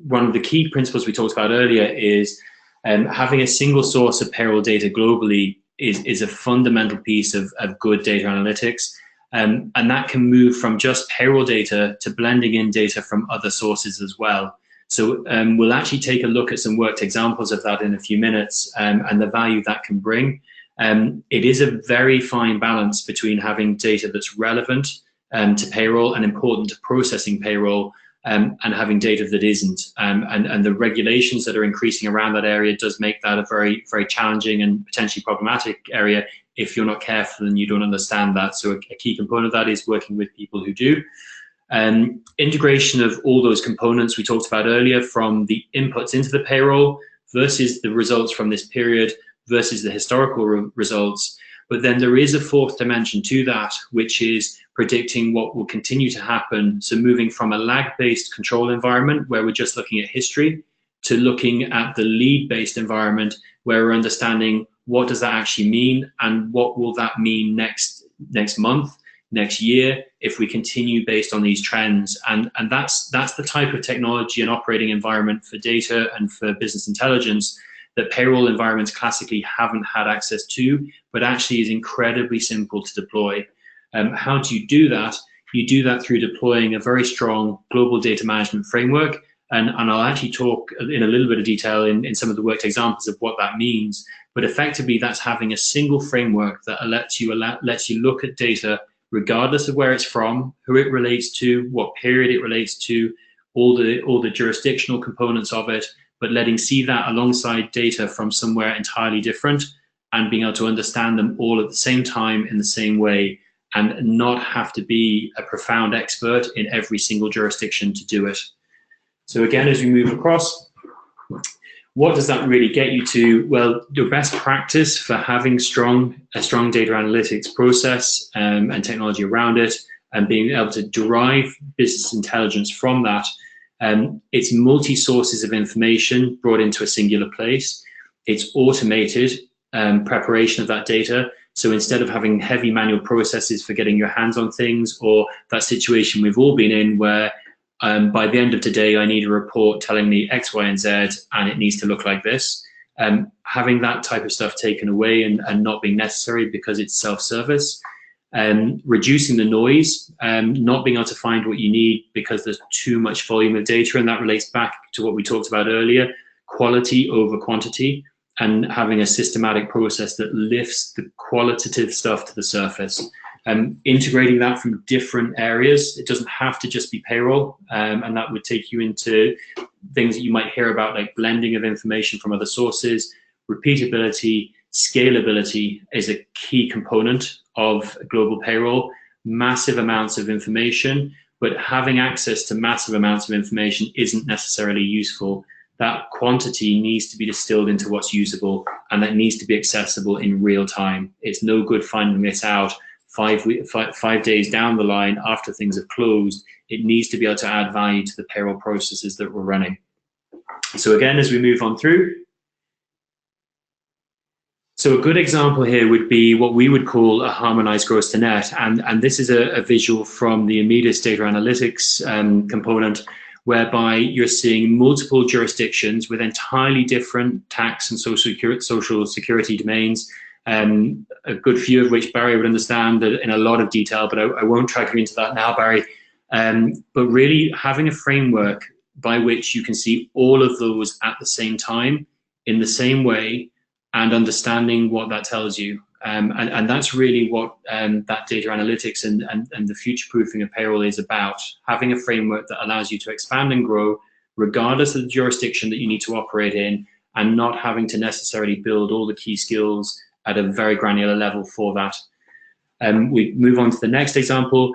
one of the key principles we talked about earlier is having a single source of payroll data globally is a fundamental piece of good data analytics. And that can move from just payroll data to blending in data from other sources as well. So we'll actually take a look at some worked examples of that in a few minutes, and the value that can bring. It is a very fine balance between having data that's relevant to payroll and important to processing payroll, and having data that isn't. And the regulations that are increasing around that area does make that a very, very challenging and potentially problematic area if you're not careful and you don't understand that. So a key component of that is working with people who do. Integration of all those components we talked about earlier, from the inputs into the payroll versus the results from this period versus the historical results. But then there is a fourth dimension to that, which is predicting what will continue to happen. So moving from a lag-based control environment where we're just looking at history to looking at the lead-based environment where we're understanding what does that actually mean and what will that mean next month, next year, if we continue based on these trends. And that's the type of technology and operating environment for data and for business intelligence that payroll environments classically haven't had access to, but actually is incredibly simple to deploy. How do you do that? You do that through deploying a very strong global data management framework. And I'll actually talk in a little bit of detail in some of the worked examples of what that means. But effectively, that's having a single framework that lets you look at data regardless of where it's from, who it relates to, what period it relates to, all the jurisdictional components of it, but see that alongside data from somewhere entirely different and being able to understand them all at the same time in the same way, and not have to be a profound expert in every single jurisdiction to do it. So again, as we move across, what does that really get you to? Well, your best practice for having a strong data analytics process and technology around it, and being able to derive business intelligence from that. It's multi-sources of information brought into a singular place. It's automated preparation of that data. So instead of having heavy manual processes for getting your hands on things, or that situation we've all been in where by the end of today, I need a report telling me X, Y, and Z, and it needs to look like this. Having that type of stuff taken away and not being necessary because it's self-service. Reducing the noise, not being able to find what you need because there's too much volume of data, and that relates back to what we talked about earlier, quality over quantity, and having a systematic process that lifts the qualitative stuff to the surface. integrating that from different areas. It doesn't have to just be payroll, and that would take you into things that you might hear about, like blending of information from other sources. Repeatability, scalability is a key component of global payroll. Massive amounts of information, but having access to massive amounts of information isn't necessarily useful. That quantity needs to be distilled into what's usable, and that needs to be accessible in real time. It's no good finding this out 5 days down the line after things have closed. It needs to be able to add value to the payroll processes that we're running. So again, as we move on through, so a good example here would be what we would call a harmonized gross to net. And this is a visual from the Immedis data analytics component, whereby you're seeing multiple jurisdictions with entirely different tax and social security domains, a good few of which Barry would understand in a lot of detail, but I won't drag you into that now, Barry. But really having a framework by which you can see all of those at the same time in the same way, and understanding what that tells you. And that's really what that data analytics and the future proofing of payroll is about. Having a framework that allows you to expand and grow regardless of the jurisdiction that you need to operate in, and not having to necessarily build all the key skills at a very granular level for that. We move on to the next example.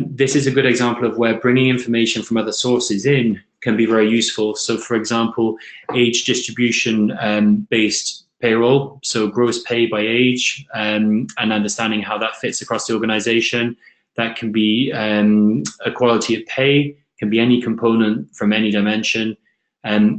This is a good example of where bringing information from other sources in can be very useful. So for example, age distribution based payroll, so gross pay by age, and understanding how that fits across the organization. That can be equality of pay, can be any component from any dimension.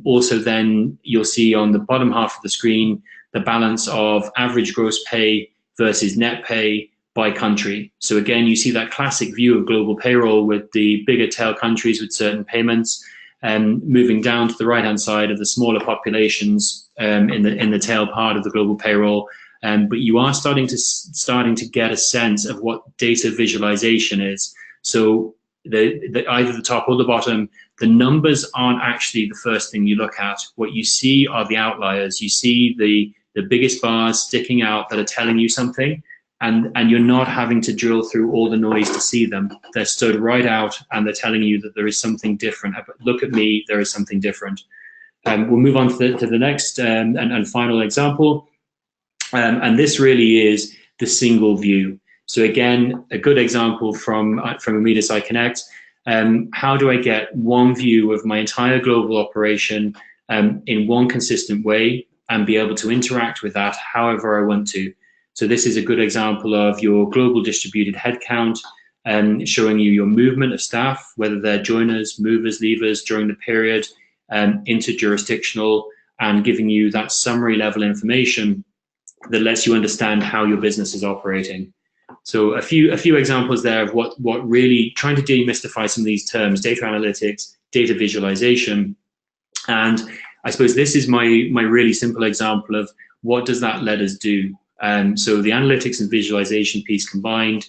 Also then you'll see on the bottom half of the screen the balance of average gross pay versus net pay by country. So again, you see that classic view of global payroll with the bigger tail countries with certain payments, moving down to the right-hand side of the smaller populations in the tail part of the global payroll. But you are starting to get a sense of what data visualization is. So either the top or the bottom, the numbers aren't actually the first thing you look at. What you see are the outliers. You see the biggest bars sticking out that are telling you something, and you're not having to drill through all the noise to see them. They're stood right out, and they're telling you that there is something different. Look at me, there is something different. We'll move on to the next and final example. And this really is the single view. So again, a good example from Immedis iConnect. How do I get one view of my entire global operation in one consistent way and be able to interact with that however I want to? So this is a good example of your global distributed headcount, showing you your movement of staff, whether they're joiners, movers, leavers during the period, interjurisdictional, and giving you that summary level information that lets you understand how your business is operating. So a few examples there of what really trying to demystify some of these terms: data analytics, data visualization. And I suppose this is my really simple example of what does that let us do. So the analytics and visualization piece combined,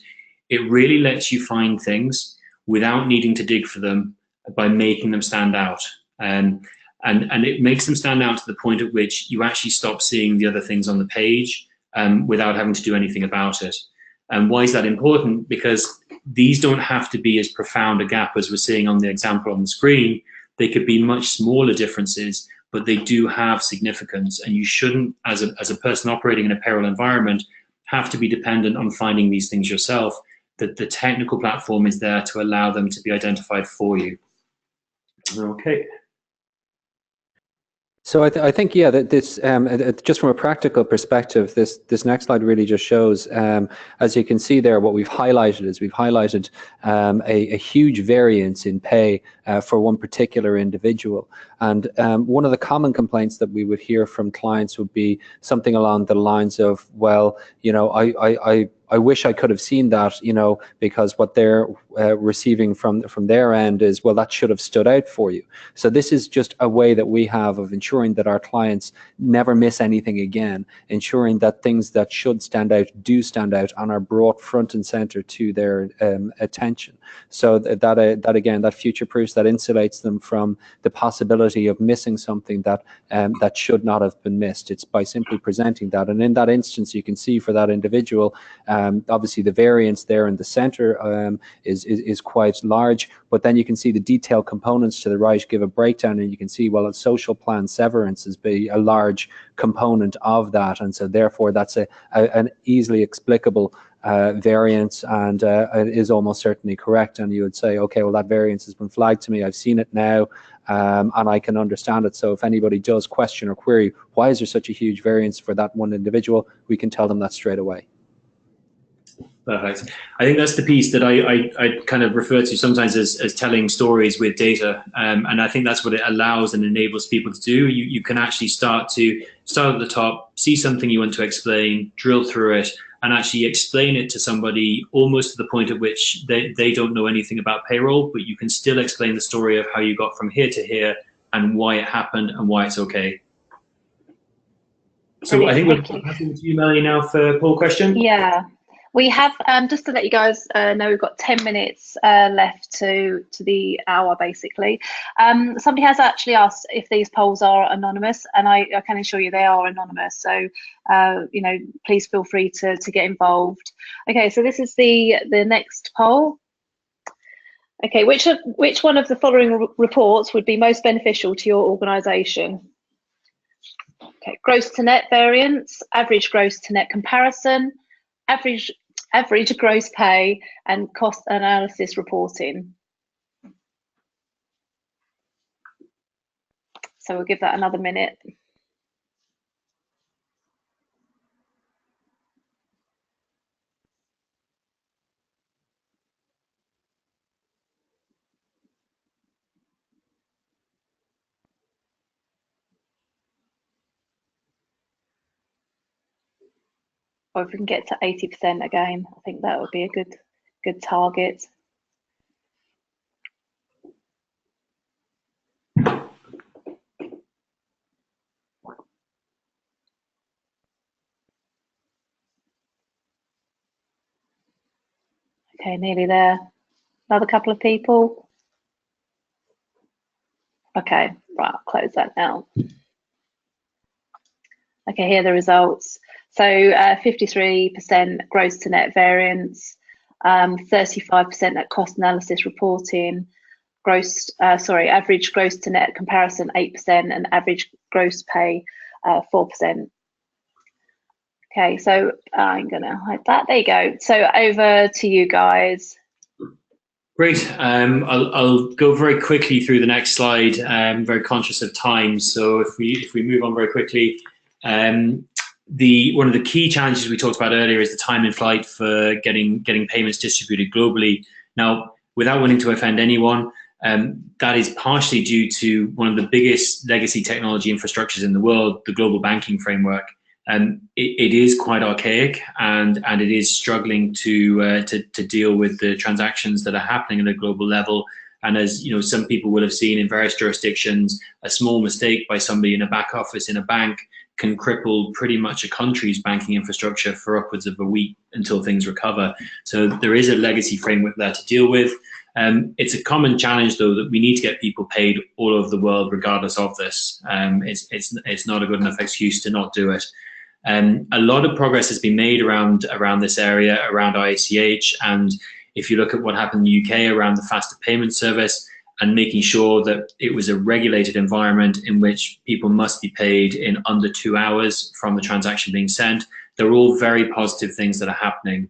it really lets you find things without needing to dig for them by making them stand out. And it makes them stand out to the point at which you actually stop seeing the other things on the page without having to do anything about it. And why is that important? Because these don't have to be as profound a gap as we're seeing on the example on the screen. They could be much smaller differences, but they do have significance. And you shouldn't, as a person operating in a payroll environment, have to be dependent on finding these things yourself. That the technical platform is there to allow them to be identified for you. Okay. So I think, yeah, that this just from a practical perspective, this next slide really just shows, as you can see there, what we've highlighted is a huge variance in pay for one particular individual. And one of the common complaints that we would hear from clients would be something along the lines of, well, you know, I wish I could have seen that, you know, because what they're receiving from their end is, well, that should have stood out for you. So this is just a way that we have of ensuring that our clients never miss anything again, ensuring that things that should stand out do stand out and are brought front and center to their attention. So that again, that future-proofs, that insulates them from the possibility of missing something that that should not have been missed. It's by simply presenting that. And in that instance, you can see for that individual, Obviously, the variance there in the center is quite large, but then you can see the detailed components to the right give a breakdown, and you can see, well, a social plan severance is a large component of that, and so therefore that's an easily explicable variance, and it is almost certainly correct. And you would say, okay, well, that variance has been flagged to me, I've seen it now, and I can understand it. So if anybody does question or query, why is there such a huge variance for that one individual, we can tell them that straight away. Perfect. I think that's the piece that I kind of refer to sometimes as telling stories with data, and I think that's what it allows and enables people to do. You can actually start at the top, see something you want to explain, drill through it, and actually explain it to somebody almost to the point at which they don't know anything about payroll, but you can still explain the story of how you got from here to here and why it happened and why it's okay. So I think we're passing to you, Melanie, now for poll question. Yeah. We have, just to let you guys know, we've got 10 minutes left to the hour, basically. Somebody has actually asked if these polls are anonymous, and I can assure you they are anonymous. So, you know, please feel free to get involved. Okay, so this is the next poll. Okay, which one of the following reports would be most beneficial to your organisation? Okay, gross to net variance, average gross to net comparison, average gross pay, and cost analysis reporting. So we'll give that another minute. Or if we can get to 80% again, I think that would be a good target. Okay, nearly there. Another couple of people. Okay, right, I'll close that now. Okay, here are the results. So 53% gross to net variance, 35% at cost analysis reporting, average gross to net comparison 8%, and average gross pay 4%. Okay, so I'm gonna hide that. There you go. So over to you guys. Great. I'll go very quickly through the next slide. I'm very conscious of time, so if we move on very quickly. One of the key challenges we talked about earlier is the time in flight for getting payments distributed globally. Now, without wanting to offend anyone, that is partially due to one of the biggest legacy technology infrastructures in the world, the global banking framework. It is quite archaic, and it is struggling to deal with the transactions that are happening at a global level. And as you know, some people will have seen in various jurisdictions, a small mistake by somebody in a back office in a bank can cripple pretty much a country's banking infrastructure for upwards of a week until things recover. So there is a legacy framework there to deal with. It's a common challenge, though, that we need to get people paid all over the world, regardless of this. It's not a good enough excuse to not do it. A lot of progress has been made around this area, around IACH, and if you look at what happened in the UK around the faster payment service and making sure that it was a regulated environment in which people must be paid in under 2 hours from the transaction being sent, they're all very positive things that are happening.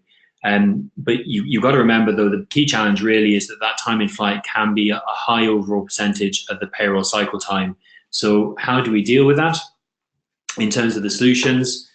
But you've got to remember, though, the key challenge really is that time in flight can be a high overall percentage of the payroll cycle time. So how do we deal with that in terms of the solutions?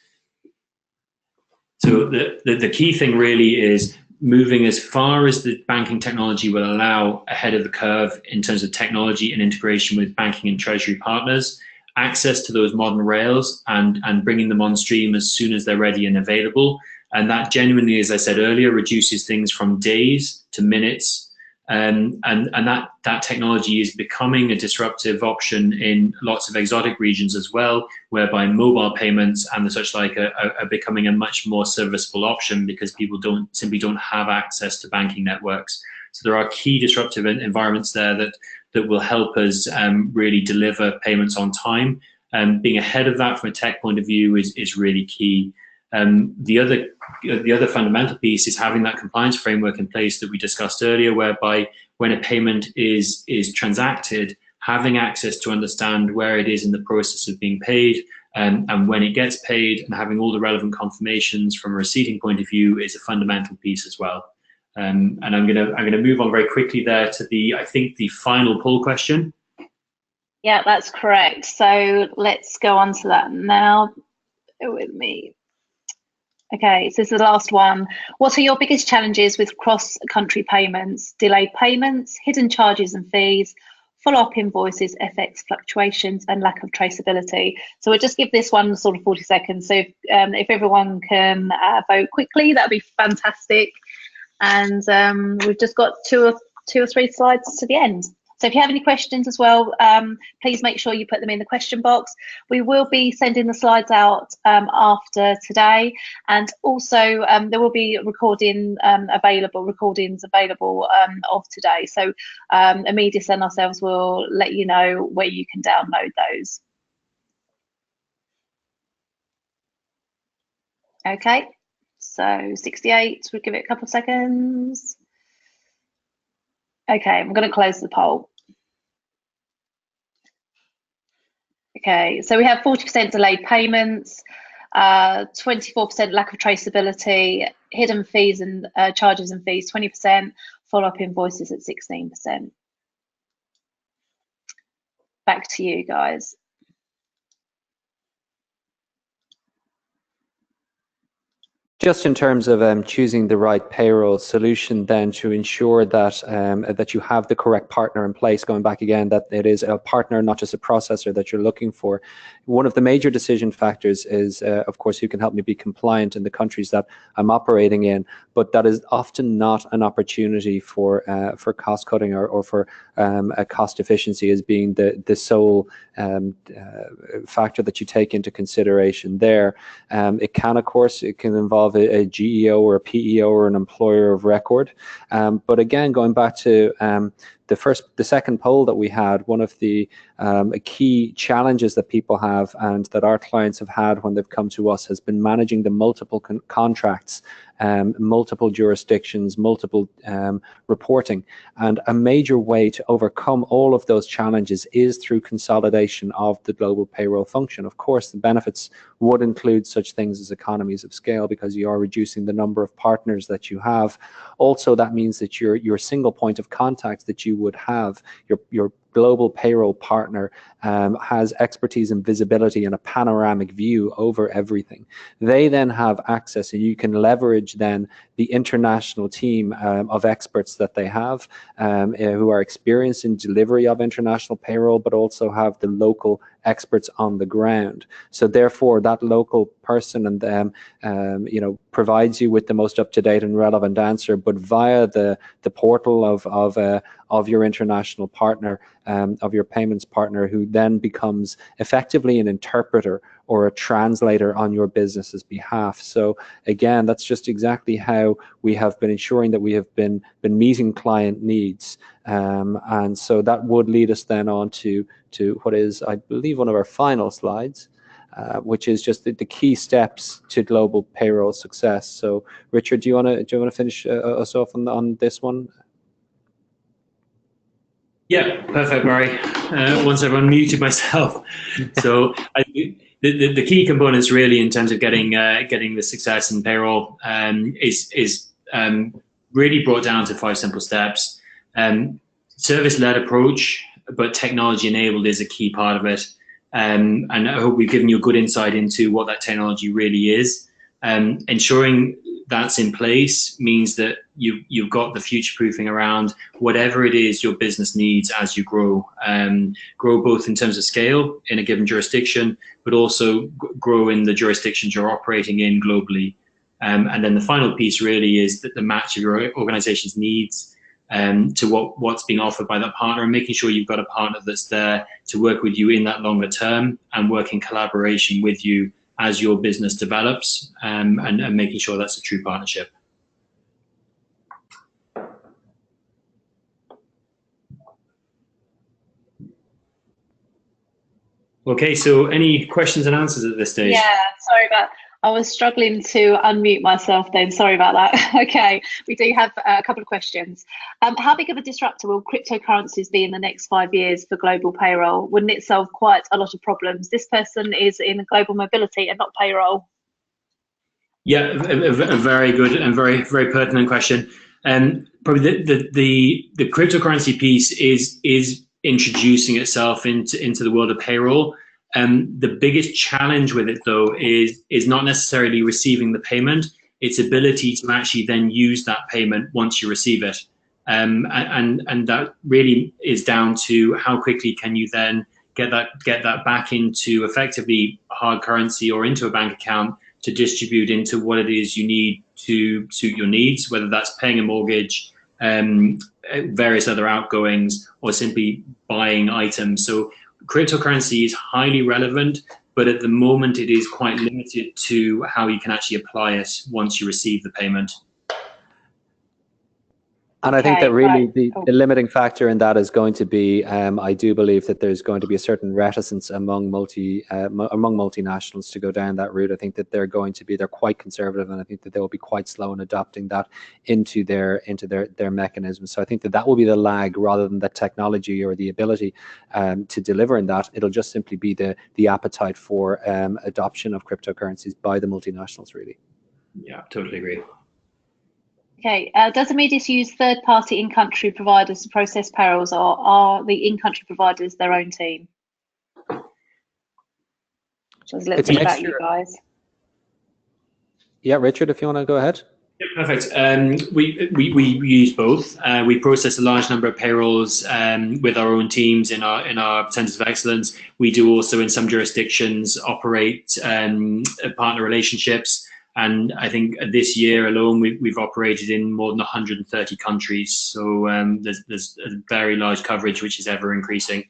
So the key thing really is moving as far as the banking technology will allow ahead of the curve in terms of technology and integration with banking and treasury partners, access to those modern rails and bringing them on stream as soon as they're ready and available. And that genuinely, as I said earlier, reduces things from days to minutes. And that technology is becoming a disruptive option in lots of exotic regions as well, whereby mobile payments and the such like are becoming a much more serviceable option because people simply don't have access to banking networks. So there are key disruptive environments there that will help us really deliver payments on time. Being ahead of that from a tech point of view is really key. The other fundamental piece is having that compliance framework in place that we discussed earlier, whereby when a payment is transacted, having access to understand where it is in the process of being paid, and when it gets paid, and having all the relevant confirmations from a receiving point of view is a fundamental piece as well. And I'm gonna move on very quickly there to I think the final poll question. Yeah, that's correct. So let's go on to that now. Bear with me. Okay, so this is the last one. What are your biggest challenges with cross-country payments? Delayed payments, hidden charges and fees, follow-up invoices, FX fluctuations, and lack of traceability. So we'll just give this one sort of 40 seconds. So if everyone can vote quickly, that'd be fantastic. And we've just got two or three slides to the end. So if you have any questions as well, please make sure you put them in the question box. We will be sending the slides out after today, and also there will be recordings available of today. So Immedis and ourselves will let you know where you can download those. Okay, so 68, we'll give it a couple of seconds. Okay, I'm going to close the poll. Okay, so we have 40% delayed payments, 24% lack of traceability, hidden fees and charges and fees 20%, follow-up invoices at 16%. Back to you guys. Just in terms of choosing the right payroll solution, then to ensure that that you have the correct partner in place. Going back again, that it is a partner, not just a processor, that you're looking for. One of the major decision factors is, of course, who can help me be compliant in the countries that I'm operating in. But that is often not an opportunity for cost cutting or for a cost efficiency as being the sole factor that you take into consideration there. It can, of course, it can involve a GEO or a PEO or an employer of record. But again, going back to the second poll that we had, one of the key challenges that people have and that our clients have had when they've come to us has been managing the multiple contracts, multiple jurisdictions, multiple reporting. And a major way to overcome all of those challenges is through consolidation of the global payroll function. Of course, the benefits would include such things as economies of scale, because you are reducing the number of partners that you have. Also, that means that your single point of contact that you would have, your global payroll partner, has expertise and visibility and a panoramic view over everything. They then have access, and you can leverage then the international team of experts that they have, who are experienced in delivery of international payroll, but also have the local experts on the ground. So therefore, that local person and them, provides you with the most up-to-date and relevant answer, but via the portal of your international partner, of your payments partner, who then becomes effectively an interpreter or a translator on your business's behalf. So again, that's just exactly how we have been ensuring that we have been meeting client needs. And so that would lead us then on to what is, I believe, one of our final slides, which is just the key steps to global payroll success. So Richard, do you want to finish us off on this one? Yeah, perfect, Barry. Once I've unmuted myself. So the key components really in terms of getting the success in payroll is really brought down to 5 simple steps. Service-led approach, but technology-enabled is a key part of it. And I hope we've given you a good insight into what that technology really is. Ensuring that's in place means that you've got the future-proofing around whatever it is your business needs as you grow. Grow both in terms of scale in a given jurisdiction, but also grow in the jurisdictions you're operating in globally. And then the final piece really is that the match of your organization's needs to what's being offered by that partner, and making sure you've got a partner that's there to work with you in that longer term and work in collaboration with you as your business develops, and making sure that's a true partnership. Okay, so any questions and answers at this stage? Yeah, sorry about. I was struggling to unmute myself then. Sorry about that. Okay, we do have a couple of questions. How big of a disruptor will cryptocurrencies be in the next 5 years for global payroll? Wouldn't it solve quite a lot of problems? This person is in global mobility and not payroll. Yeah, a very good and very pertinent question. Probably the cryptocurrency piece is introducing itself into the world of payroll. The biggest challenge with it, though, is not necessarily receiving the payment. Its ability to actually then use that payment once you receive it, and that really is down to how quickly can you then get that back into effectively hard currency or into a bank account to distribute into what it is you need to suit your needs, whether that's paying a mortgage, various other outgoings, or simply buying items. So cryptocurrency is highly relevant, but at the moment it is quite limited to how you can actually apply it once you receive the payment. And I think that really the limiting factor in that is going to be, I do believe that there's going to be a certain reticence among multinationals to go down that route. I think that they're quite conservative, and I think that they will be quite slow in adopting that into their mechanisms. So I think that will be the lag rather than the technology or the ability to deliver in that. It'll just simply be the appetite for adoption of cryptocurrencies by the multinationals, really. Yeah, totally agree. Okay, does Immedis use third-party in-country providers to process payrolls, or are the in-country providers their own team? So a little bit about you guys. Yeah, Richard, if you want to go ahead. Yeah, perfect. We use both. We process a large number of payrolls with our own teams in our centers of excellence. We do also, in some jurisdictions, operate partner relationships. And I think this year alone, we've operated in more than 130 countries. So there's a very large coverage, which is ever increasing.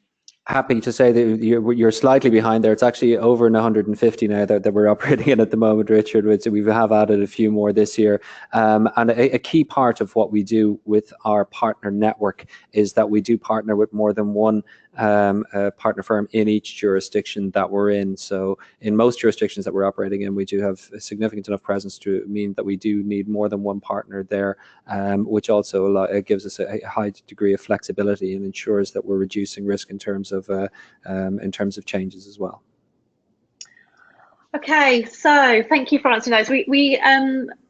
Happy to say that you're slightly behind there. It's actually over 150 now that we're operating in at the moment, Richard. We have added a few more this year. And a key part of what we do with our partner network is that we do partner with more than one partner firm in each jurisdiction that we're in. So in most jurisdictions that we're operating in, we do have a significant enough presence to mean that we do need more than one partner there, which also gives us a high degree of flexibility and ensures that we're reducing risk in terms of changes as well. Okay, so thank you for answering those.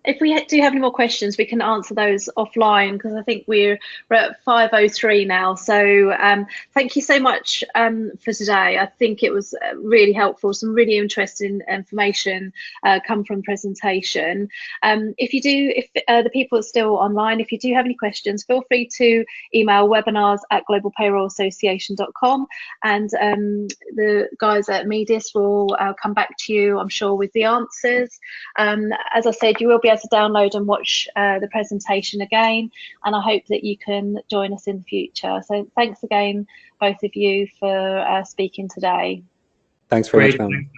If we do have any more questions, we can answer those offline, because I think we're at 5:03 now. So thank you so much for today. I think it was really helpful. Some really interesting information come from the presentation. If the people are still online, if you do have any questions, feel free to email webinars@globalpayrollassociation.com, and the guys at Immedis will come back to you, I'm sure, with the answers. As I said, you will be able to download and watch the presentation again, and I hope that you can join us in the future. So thanks again, both of you, for speaking today. Thanks very much, Melanie.